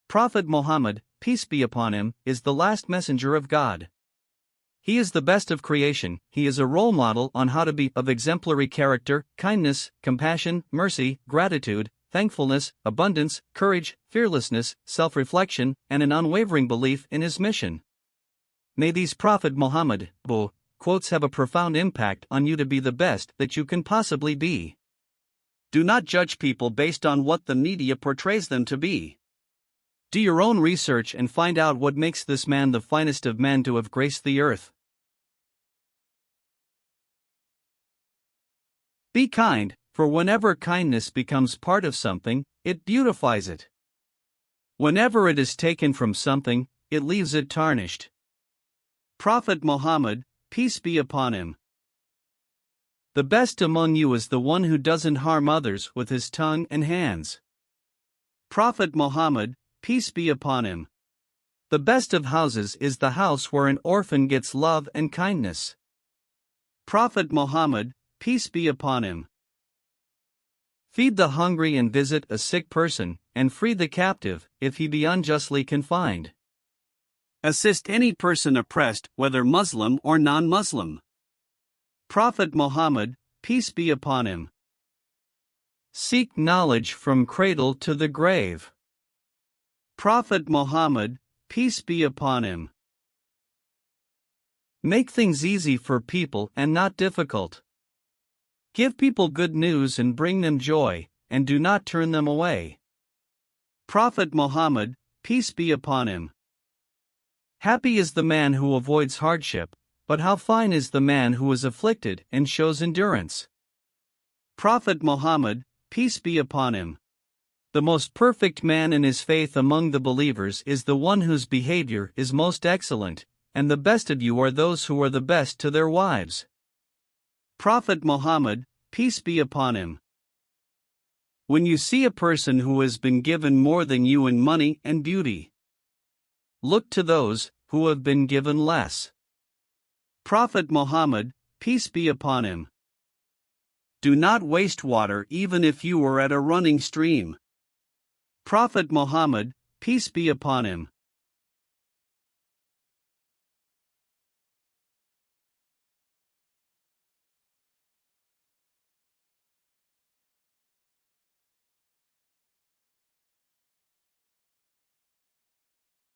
Prophet Muhammad, peace be upon him, is the last messenger of God. He is the best of creation. He is a role model on how to be of exemplary character, kindness, compassion, mercy, gratitude, thankfulness, abundance, courage, fearlessness, self-reflection, and an unwavering belief in his mission. May these Prophet Muhammad quotes have a profound impact on you to be the best that you can possibly be. Do not judge people based on what the media portrays them to be. Do your own research and find out what makes this man the finest of men to have graced the earth. Be kind, for whenever kindness becomes part of something, it beautifies it. Whenever it is taken from something, it leaves it tarnished. Prophet Muhammad, peace be upon him. The best among you is the one who doesn't harm others with his tongue and hands. Prophet Muhammad, peace be upon him. The best of houses is the house where an orphan gets love and kindness. Prophet Muhammad, peace be upon him. Feed the hungry and visit a sick person, and free the captive, if he be unjustly confined. Assist any person oppressed, whether Muslim or non-Muslim. Prophet Muhammad, peace be upon him. Seek knowledge from cradle to the grave. Prophet Muhammad, peace be upon him. Make things easy for people and not difficult. Give people good news and bring them joy, and do not turn them away. Prophet Muhammad, peace be upon him. Happy is the man who avoids hardship, but how fine is the man who is afflicted and shows endurance. Prophet Muhammad, peace be upon him. The most perfect man in his faith among the believers is the one whose behavior is most excellent, and the best of you are those who are the best to their wives. Prophet Muhammad, peace be upon him. When you see a person who has been given more than you in money and beauty, look to those who have been given less. Prophet Muhammad, peace be upon him. Do not waste water even if you are at a running stream. Prophet Muhammad, peace be upon him.